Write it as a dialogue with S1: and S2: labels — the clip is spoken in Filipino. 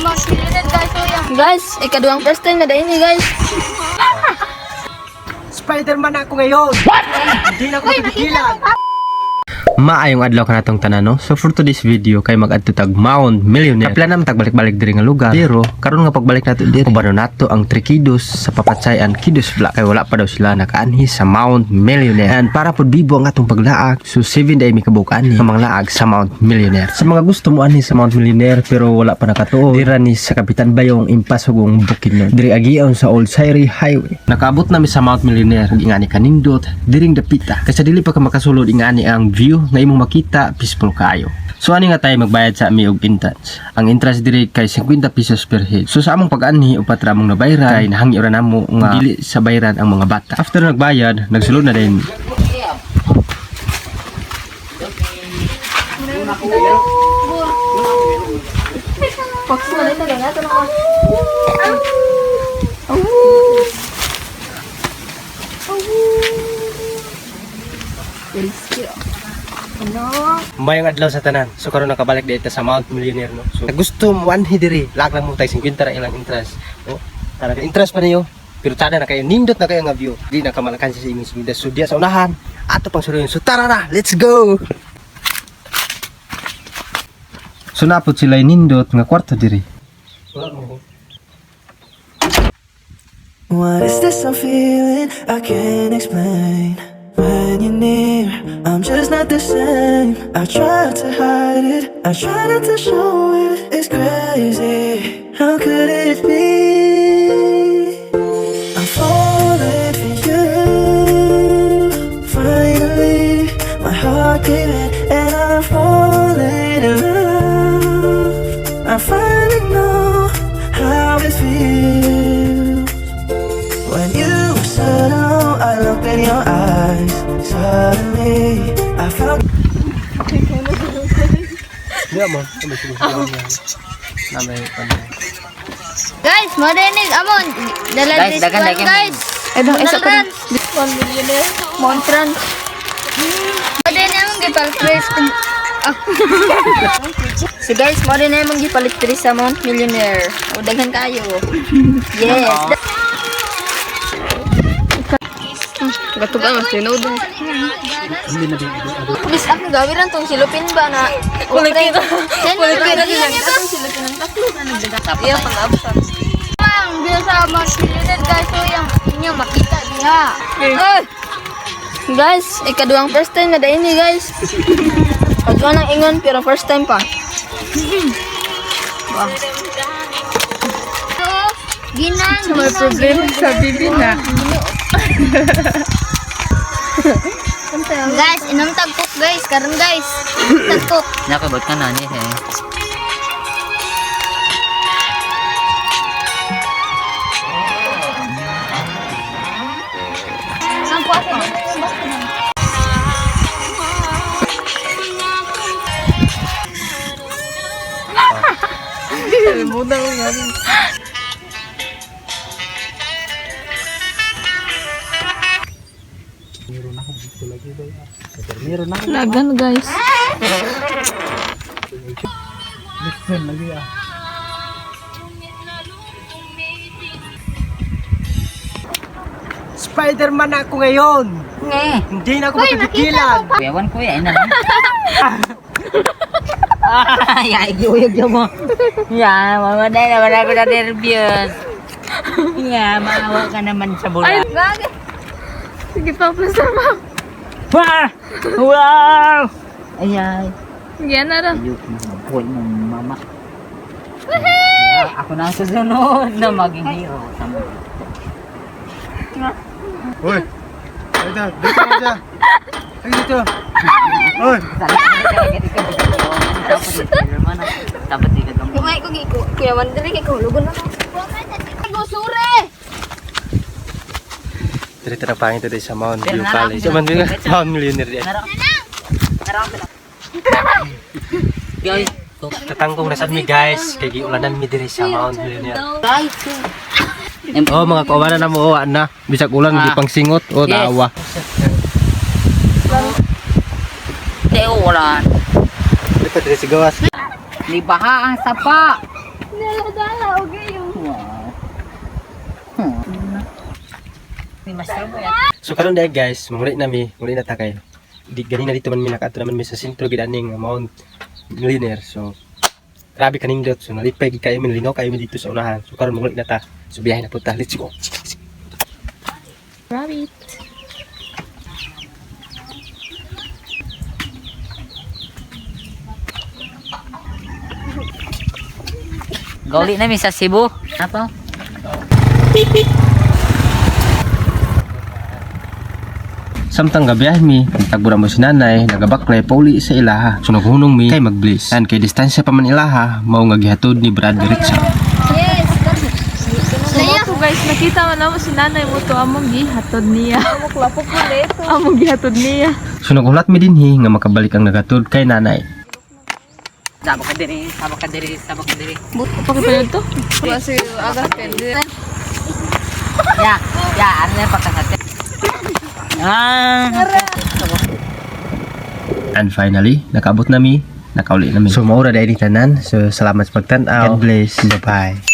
S1: Mount Millionaire guys. So yan. Guys, ikaduhang first time na dahil ni guys.
S2: Spider-Man ako ngayon. What? Hindi na ako mapigilan.
S3: Maayong adlaw ka natong tanan no. So for today's video kay mag-adto tag Mount Millionaire. Kapla naman tagbalik-balik diri nga lugar. Pero karon nga pagbalik nato diri, ubano nato ang 3 kidos sa papatsayan kidos vlog kay wala pa daw sila nakaanhi sa Mount Millionaire. And para pud bibo ang atong paglaag. So 7 day mi kabukan ni mga laag sa Mount Millionaire. Sa mga gusto mo anhi sa Mount Millionaire pero wala pa nakatuo, dira ni sa Kapitan Bayong Impasugong Bukidnon. Diri agion sa Old Sairi Highway. Nakaabot na mi sa Mount Millionaire ug ingani kanindot diring dapita. Kay sa dili pa ka makasulod ingani ang view na imong makita peaceful kayo. So ani nga tayo magbayad sa ami og entrance. Ang entrance diri kay 50 pesos per head. So sa among pag-anhi upat ra mong nabayran kay nahangi ra namo nga dili sa bayaran ang mga bata. After nagbayad, nagsulod na din. Mayang adlaw sa tanan. So karon nakabalik dito sa Mount Millionaire no. So gusto mo anhi diri, lag lang mo tay 50 ra ilang interest. No? Para ka interest pa niyo. Pero tada na kayo nindot na kayo nga view. Di na kamalakan sa imong subida. So diya sa unahan, ato pang suluyon. So tara na, let's go. So napod sila nindot nga kwarto diri.
S4: What is this I'm feeling? I can't explain. When you're near, I'm just not the same. I try to hide it, I try not to show it. It's crazy, how could it be? I'm falling for you. Finally, my heart gave it, and I'm falling in love. I finally know how it feels. When you were settled, I looked in your eyes. Suddenly, I found.
S3: Diya mo, kami siguro niya. Namay pa.
S1: Guys, marinig amon. Dala
S5: Guys,
S1: this
S5: dagan,
S1: one
S5: dagan.
S1: guys.
S5: Edong isa pa.
S1: 1 millionaire. Montran. Marinig amon gipalit tres. So guys, marinig amon gipalit tres sa Mount Millionaire. O daghan kayo. Yes. Gatug ang sinod. Bis ako gawiran tong silupin ba na kulit kita. Kulit kita atong silupin ng tatlo na nagdagat. Iya pang-absat. Ang biya sa Mount Millionaire guys, so yang inyo makita diha. Guys, ikaduhang first time na dahil ni guys. Pagwa ng ingon pero first time pa. Wow. Ginang may problema sa bibi na. Guys, inang tagkok guys, karon guys. Tagkok.
S5: Nakabot ka na niya eh.
S1: Ang kuwasa mo. Muda ko nga rin. Lagan guys.
S2: Spider-Man ako ngayon. Hindi na ako mapigilan.
S5: Kuyawan kuya, ina lang. Ay, uyog mo. Ya, mawaday na wala ko na nervyos. Ya, maawa ka naman sa bola.
S1: Ay, gagi. Sige pa, plaster ma'am.
S5: Wow! Ay, ay.
S1: Yan na rin.
S5: Ayok mo, mabuhay mong mama. Ako na ang susunod na maging hero.
S2: Hoy. Dito, dito ka dyan. Ay, dito. Hoy.
S5: Dapat di ka damo.
S1: Kumay ko giko. Kuya Mandiri kay kahulugan na. Go sure.
S3: Diri tara pangit diri sa Mount View College. Sa Mount Millionaire diyan.
S5: Guys,
S3: Tatangkong na sad mi guys, kay giulanan mi diri sa Mount Millionaire.
S5: guys.
S3: Oh mga kauban na mo na bisag ulan di pang singot o
S5: Yes.
S3: dawa.
S5: Teo ulan.
S3: Dito diri sa gawas.
S5: Libaha ang sapa.
S1: Dala-dala, okay yung.
S5: Ni master mo yan.
S3: So karon dahil guys, muli na ta kay. Di ganina dito man mi nakato naman mi sa sentro gid aning Mount Millionaire. So grabe kanindot. So nalipay gid kayo mi linaw kayo mi dito sa unahan. So karon muli na ta. So biyahe na po ta. Let's go.
S1: Rabbit.
S5: Gauli namin sa Cebu. Apa?
S3: Samtang gabiyahe mi, tagburan mo si nanay, nagabaklay pauli sa ilaha. So naghunong mi kay mag-bliss. And kay distansya pa man ilaha, mao nga gihatod ni Brad Richard.
S1: Yes. Naya.
S6: So guys, nakita mo naman si nanay mo to among gihatod niya. Among lapok mo dito. Among gihatod niya.
S3: So nagulat mi dinhi nga makabalik ang nagatod kay nanay.
S5: Sabak ka diri, sabak ka diri, sabak ka diri.
S6: Pakipanood to?
S1: Kasi agad pwede.
S5: Ya, ano na pagkasate.
S3: And finally, nakaabot na mi, nakauli na mi. So maura dahil ni tanan. So salamat sa pagtan-aw. God bless. Bye-bye.